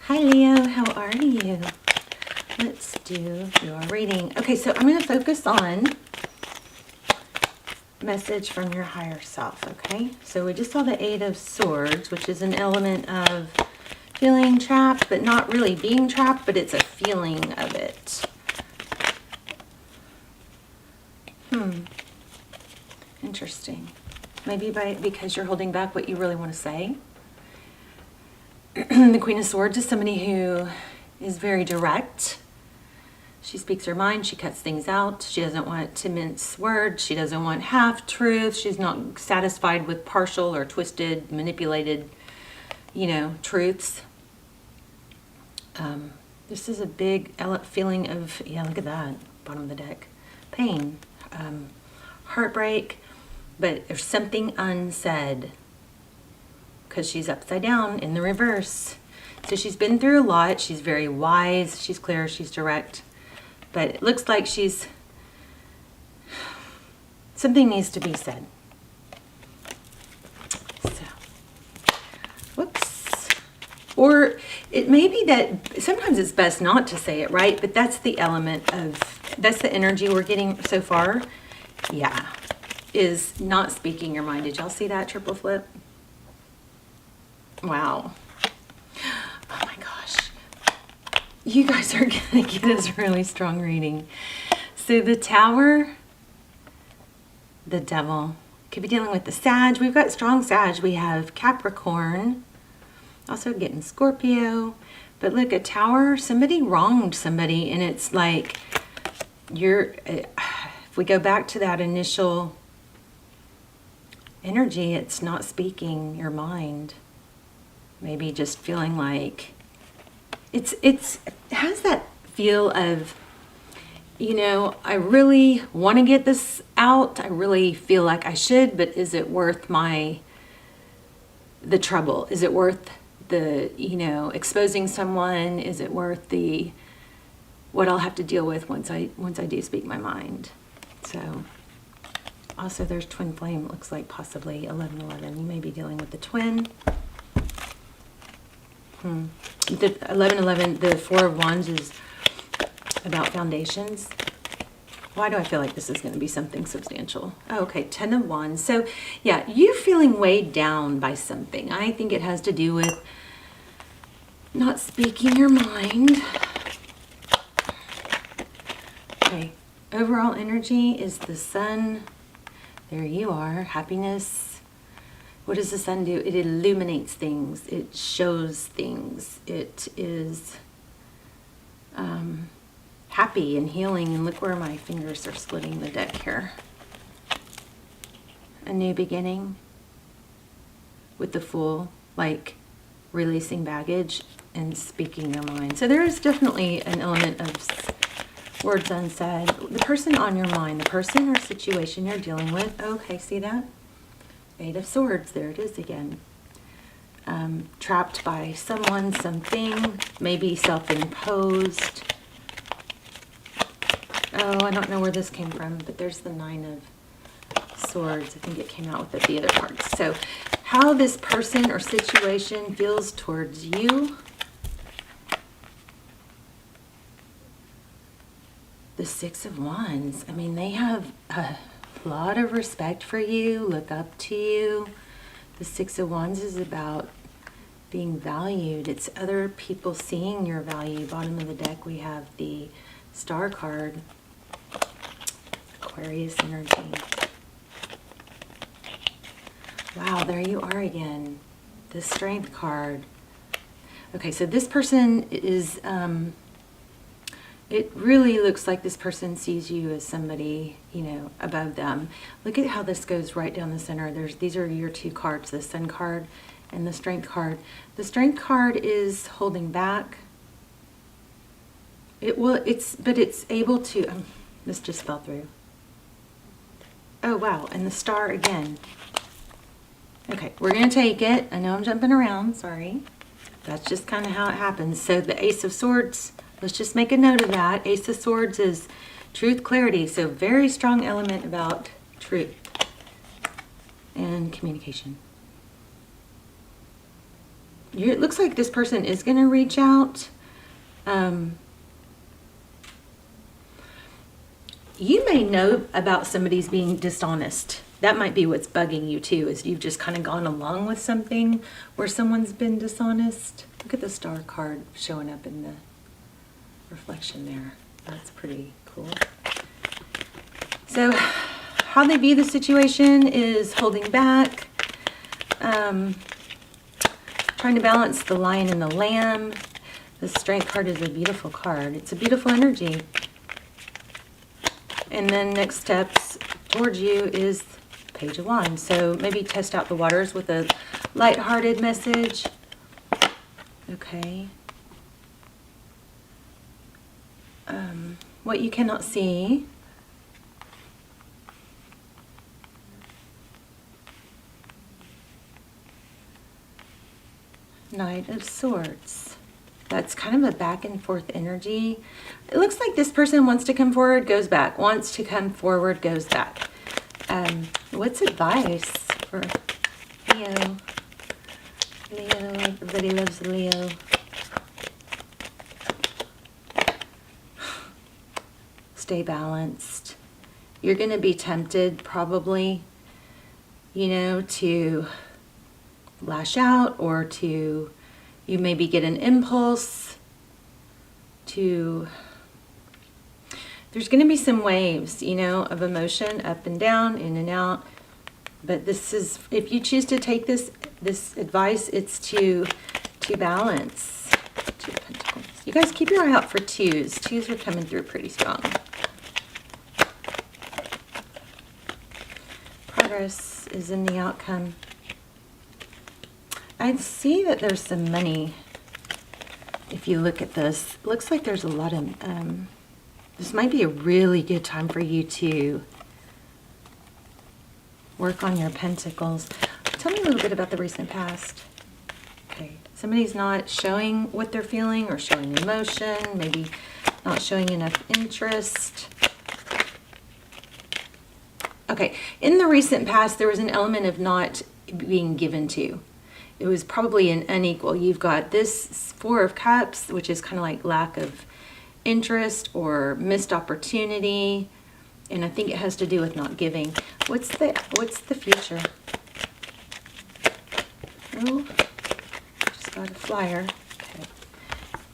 Hi Leo, how are you? Let's do your reading. Okay, so I'm going to focus on message from your higher self, okay? So we just saw the Eight of Swords, which is an element of feeling trapped, but not really being trapped, but it's a feeling of it. Interesting. Maybe because you're holding back what you really want to say. The Queen of Swords is somebody who is very direct. She speaks her mind. She cuts things out. She doesn't want to mince words. She doesn't want half-truths. She's not satisfied with partial or twisted, manipulated, truths. This is a big feeling of, look at that, bottom of the deck. Pain, heartbreak, but there's something unsaid because she's upside down in the reverse. So she's been through a lot. She's very wise. She's clear. She's direct. But it looks like something needs to be said. So, whoops. Or it may be that sometimes it's best not to say it, right? But that's the that's the energy we're getting so far. Yeah, is not speaking your mind. Did y'all see that triple flip? Wow. Oh my gosh. You guys are going to get a really strong reading. So the Tower, the Devil, could be dealing with the Sag. We've got strong Sag. We have Capricorn, also getting Scorpio. But look, a Tower, somebody wronged somebody, and it's like if we go back to that initial energy, it's not speaking your mind. Maybe just feeling like it has that feel of, I really want to get this out. I really feel like I should, but is it worth the trouble? Is it worth the, exposing someone? Is it worth what I'll have to deal with once I do speak my mind? So also there's twin flame. It looks like possibly 1111. You may be dealing with the twin. The 1111, the Four of Wands is about foundations. Why do I feel like this is going to be something substantial? Oh, okay, 10 of Wands. So, yeah, you're feeling weighed down by something. I think it has to do with not speaking your mind. Okay, overall energy is the Sun. There you are, happiness. What does the sun do? It illuminates things. It shows things. It is happy and healing. And look where my fingers are splitting the deck here. A new beginning with the Fool, like releasing baggage and speaking your mind. So there is definitely an element of words unsaid. The person on your mind, the person or situation you're dealing with. Okay, see that? Eight of Swords, there it is again. Trapped by someone, something, maybe self-imposed. Oh, I don't know where this came from, but there's the Nine of Swords. I think it came out with the other cards. So how this person or situation feels towards you. The Six of Wands. I mean, they have a lot of respect for you, look up to you. The Six of Wands is about being valued. It's other people seeing your value. Bottom of the deck, we have the Star card, Aquarius energy. Wow, there you are again. The Strength card. Okay, so this person is, it really looks like this person sees you as somebody, above them. Look at how this goes right down the center. These are your two cards, the Sun card and the Strength card. The Strength card is holding back. But it's able to, this just fell through. Oh, wow, and the Star again. Okay, we're going to take it. I know I'm jumping around, sorry. That's just kind of how it happens. So the Ace of Swords, let's just make a note of that. Ace of Swords is truth, clarity. So very strong element about truth and communication. It looks like this person is going to reach out. You may know about somebody's being dishonest. That might be what's bugging you too, is you've just kind of gone along with something where someone's been dishonest. Look at the star card showing up in the reflection there. That's pretty cool. So how they view the situation is holding back, trying to balance the lion and the lamb. The Strength card is a beautiful card. It's a beautiful energy. And then next steps towards you is Page of Wands. So maybe test out the waters with a lighthearted message. Okay. What you cannot see. Knight of Swords. That's kind of a back and forth energy. It looks like this person wants to come forward, goes back. Wants to come forward, goes back. What's advice for Leo? Leo, everybody loves Leo. Stay balanced. You're going to be tempted probably, you know, to lash out, or to, you maybe get an impulse to, there's going to be some waves, you know, of emotion, up and down, in and out. But this is, if you choose to take this advice, it's to balance. Two of Pentacles. You guys keep your eye out for twos. Twos are coming through pretty strong. Progress is in the outcome. I see that there's some money. If you look at this, it looks like there's a lot of, this might be a really good time for you to work on your pentacles. Tell me a little bit about the recent past. Okay, somebody's not showing what they're feeling or showing emotion, maybe not showing enough interest. Okay, in the recent past, there was an element of not being given to. It was probably an unequal. You've got this Four of Cups, which is kind of like lack of interest or missed opportunity. And I think it has to do with not giving. What's the future? Oh, just got a flyer. Okay.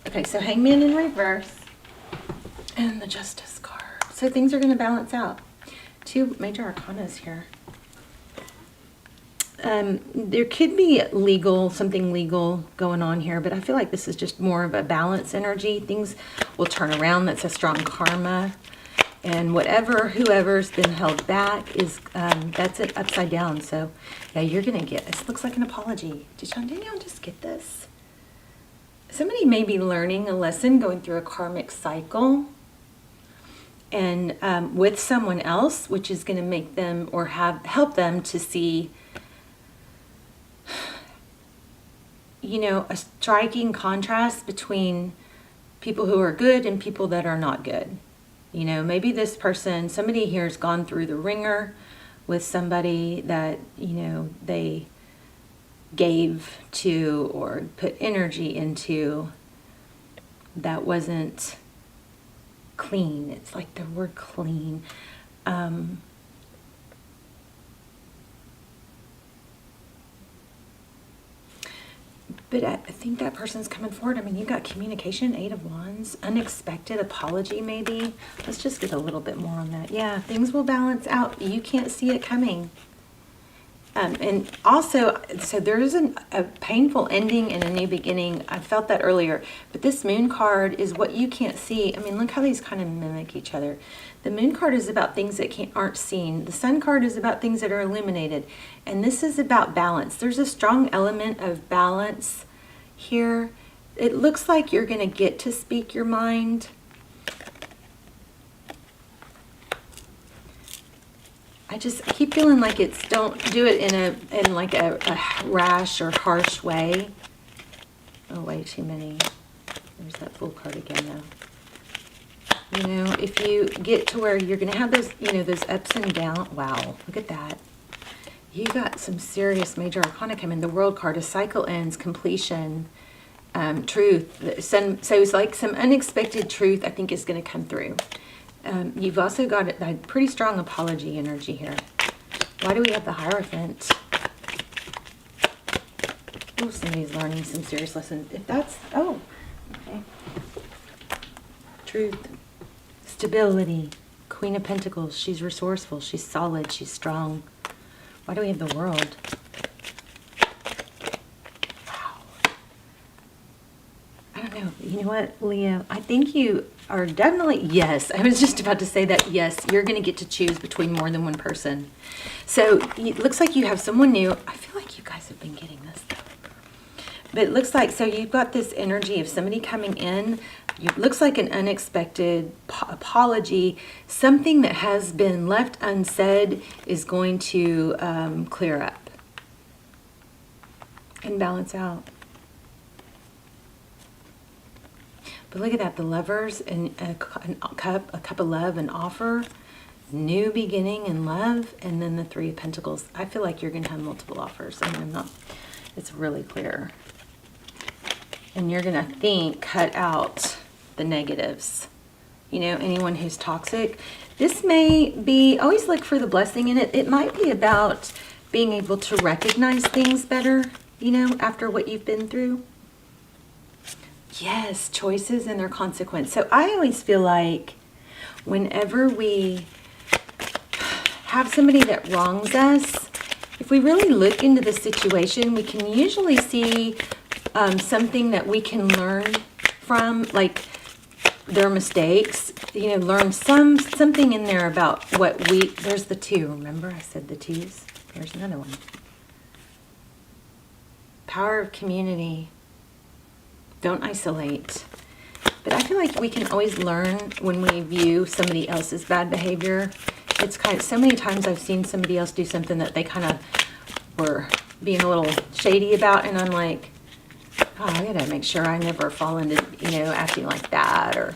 Okay, so Hangman in reverse. And the Justice card. So things are going to balance out. Two major arcanas here. There could be something legal going on here, but I feel like this is just more of a balance energy. Things will turn around. That's a strong karma. And whoever's been held back is, that's it upside down. So yeah, you're going to get, this looks like an apology. Didn't y'all just get this? Somebody may be learning a lesson, going through a karmic cycle, and with someone else, which is going to make them, or help them to see, you know, a striking contrast between people who are good and people that are not good. You know, maybe this person, somebody here has gone through the ringer with somebody that, you know, they gave to or put energy into that wasn't clean. It's like the word clean. But I think that person's coming forward. I mean, you've got communication, Eight of Wands, unexpected apology maybe. Let's just get a little bit more on that. Yeah, things will balance out. You can't see it coming. And also, so there's a painful ending and a new beginning. I felt that earlier. But this Moon card is what you can't see. I mean, look how these kind of mimic each other. The Moon card is about things that aren't seen. The Sun card is about things that are illuminated. And this is about balance. There's a strong element of balance here. It looks like you're going to get to speak your mind. I keep feeling like it's, don't do it in like a rash or harsh way. Oh, way too many. There's that Fool card again though. You know, if you get to where you're going to have those, you know, those ups and downs. Wow, look at that. You got some serious major arcana coming. The World card, a cycle ends, completion, truth. So it's like some unexpected truth I think is going to come through. You've also got a pretty strong apology energy here. Why do we have the Hierophant? Oh, somebody's learning some serious lessons. If that's, oh, okay. Truth, stability, Queen of Pentacles. She's resourceful, she's solid, she's strong. Why do we have the World? Wow. I don't know. You know what, Leo? I think you are definitely, yes, I was just about to say that, yes, you're going to get to choose between more than one person. So it looks like you have someone new. I feel like you guys have been getting this, though. But it looks like, so you've got this energy of somebody coming in. It looks like an unexpected apology. Something that has been left unsaid is going to clear up and balance out. But look at that, the Lovers and a cup of love, an offer, new beginning in love, and then the Three of Pentacles. I feel like you're going to have multiple offers. I mean, I'm not, it's really clear. And you're going to cut out the negatives. You know, anyone who's toxic. This may be, always look for the blessing in it. It might be about being able to recognize things better, you know, after what you've been through. Yes, choices and their consequence. So I always feel like whenever we have somebody that wrongs us, if we really look into the situation, we can usually see something that we can learn from, like their mistakes, you know, learn something in there about what there's the two, remember I said the twos? There's another one. Power of community. Don't isolate. But I feel like we can always learn when we view somebody else's bad behavior. It's kind of, so many times I've seen somebody else do something that they kind of were being a little shady about, and I'm like, oh, I gotta make sure I never fall into, you know, acting like that, or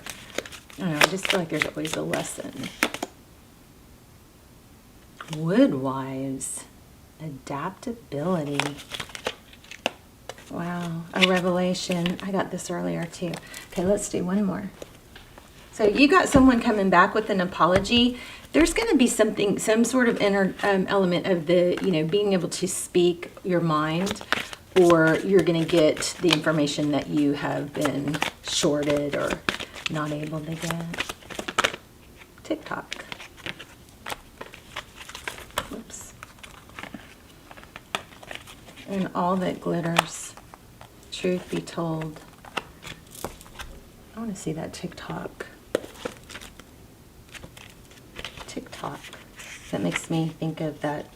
I don't know, I just feel like there's always a lesson. Woodwives, adaptability. Wow, a revelation. I got this earlier too. Okay, let's do one more. So you got someone coming back with an apology. There's going to be something, some sort of inner element of the, you know, being able to speak your mind, or you're going to get the information that you have been shorted or not able to get. TikTok. Whoops. And all that glitters. Truth be told. I want to see that TikTok. TikTok. That makes me think of that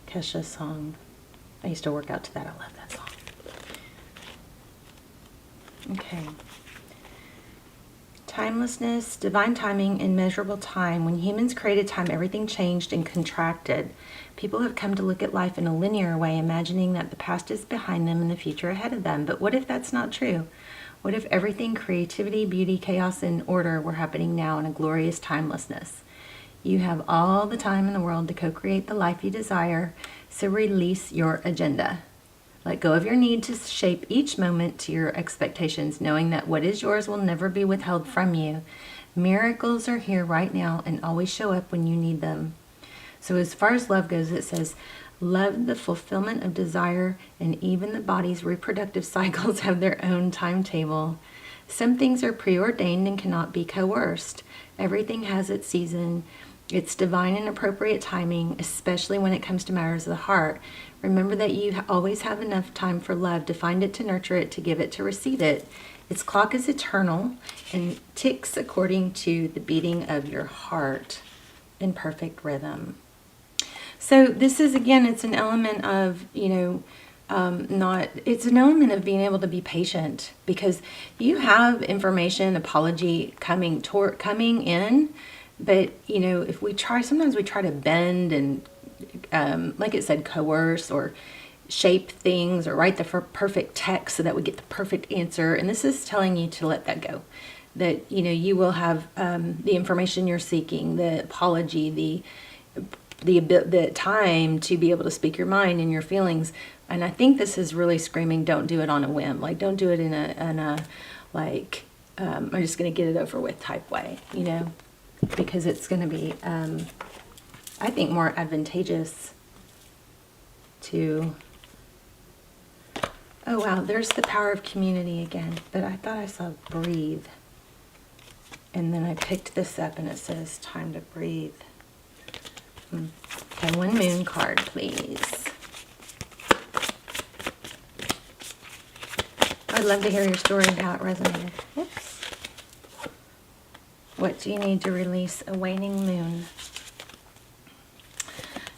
Kesha song. I used to work out to that. I love that song. Okay. Timelessness, divine timing, immeasurable time. When humans created time, everything changed and contracted. People have come to look at life in a linear way, imagining that the past is behind them and the future ahead of them. But what if that's not true? What if everything, creativity, beauty, chaos, and order were happening now in a glorious timelessness? You have all the time in the world to co-create the life you desire, so release your agenda. Let go of your need to shape each moment to your expectations, knowing that what is yours will never be withheld from you. Miracles are here right now and always show up when you need them. So as far as love goes, it says, love, the fulfillment of desire, and even the body's reproductive cycles have their own timetable. Some things are preordained and cannot be coerced. Everything has its season. It's divine and appropriate timing, especially when it comes to matters of the heart. Remember that you always have enough time for love, to find it, to nurture it, to give it, to receive it. Its clock is eternal and ticks according to the beating of your heart in perfect rhythm. So this is, again, it's an element of, you know, it's an element of being able to be patient, because you have information, apology coming in, but, you know, if we try, sometimes we try to bend and, like it said, coerce or shape things or write the perfect text so that we get the perfect answer. And this is telling you to let that go. That, you know, you will have the information you're seeking, the apology, the the time to be able to speak your mind and your feelings. And I think this is really screaming, don't do it on a whim. Like, don't do it in a like, I'm just going to get it over with type way, you know, because it's going to be, I think, more advantageous to, oh wow, there's the power of community again, but I thought I saw breathe. And then I picked this up and it says time to breathe. Okay, one moon card, please. I'd love to hear your story and how it resonated. Oops. What do you need to release? A waning moon.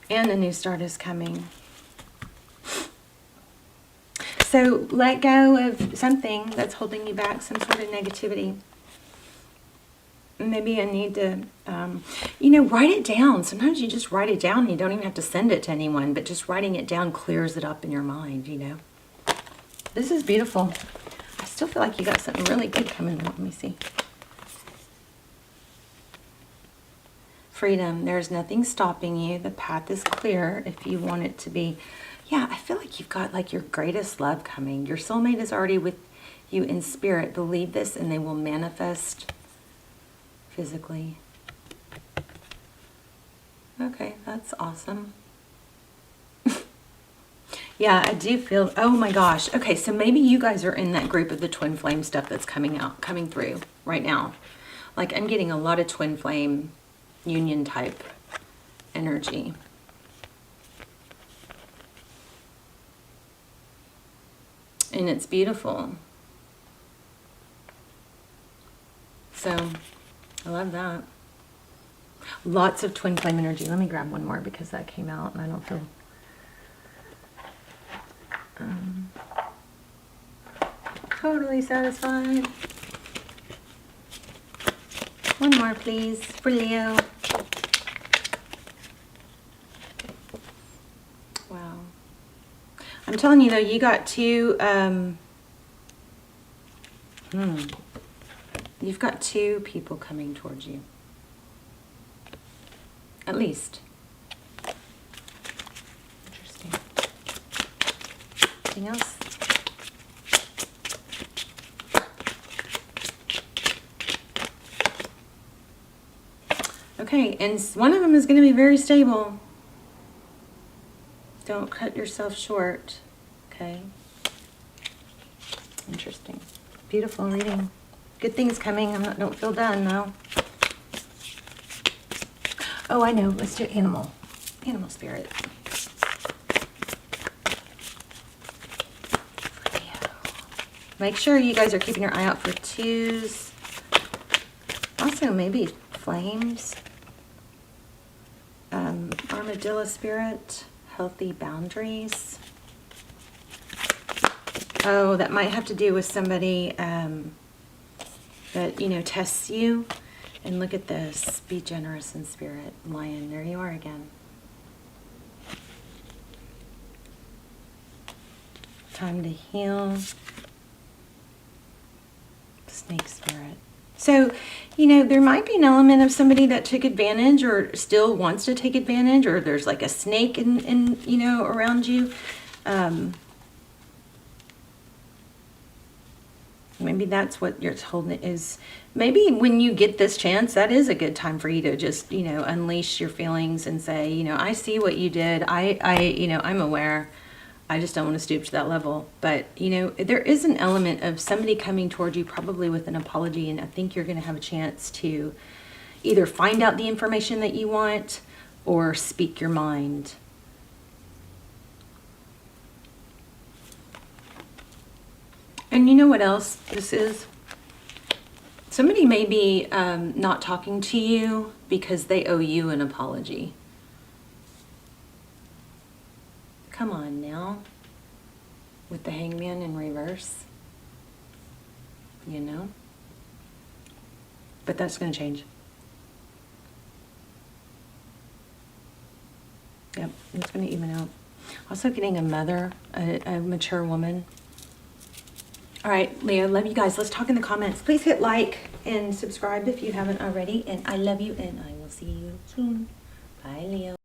And a new start is coming. So let go of something that's holding you back, some sort of negativity. Maybe I need to, you know, write it down. Sometimes you just write it down and you don't even have to send it to anyone, but just writing it down clears it up in your mind, you know. This is beautiful. I still feel like you got something really good coming out. Let me see. Freedom. There's nothing stopping you. The path is clear if you want it to be. Yeah, I feel like you've got like your greatest love coming. Your soulmate is already with you in spirit. Believe this and they will manifest physically. Okay, that's awesome. Yeah, I do feel, oh my gosh. Okay, so maybe you guys are in that group of the twin flame stuff that's coming through right now. Like, I'm getting a lot of twin flame union type energy. And it's beautiful. So, I love that. Lots of twin flame energy. Let me grab one more because that came out and I don't feel... totally satisfied. One more, please, for Leo. Wow. I'm telling you, though, you got two... You've got two people coming towards you. At least. Interesting. Anything else? Okay, and one of them is going to be very stable. Don't cut yourself short. Okay. Interesting. Beautiful reading. Good things coming. Don't feel done though. Oh, I know. Let's do animal. Animal spirit. Make sure you guys are keeping your eye out for twos. Also, maybe flames. Armadillo spirit. Healthy boundaries. Oh, that might have to do with somebody that, you know, tests you. And look at this. Be generous in spirit. Lion. There you are again. Time to heal. Snake spirit. So, you know, there might be an element of somebody that took advantage or still wants to take advantage, or there's like a snake in you know, around you. Maybe that's what you're told is. Maybe when you get this chance, that is a good time for you to just, you know, unleash your feelings and say, you know, I see what you did. You know, I'm aware. I just don't want to stoop to that level. But, you know, there is an element of somebody coming toward you probably with an apology, and I think you're going to have a chance to either find out the information that you want or speak your mind. And you know what else this is? Somebody may be not talking to you because they owe you an apology. Come on now. With the hangman in reverse. You know? But that's going to change. Yep, it's going to even out. Also getting a mother, a mature woman. All right, Leo, love you guys. Let's talk in the comments. Please hit like and subscribe if you haven't already. And I love you, and I will see you soon. Bye, Leo.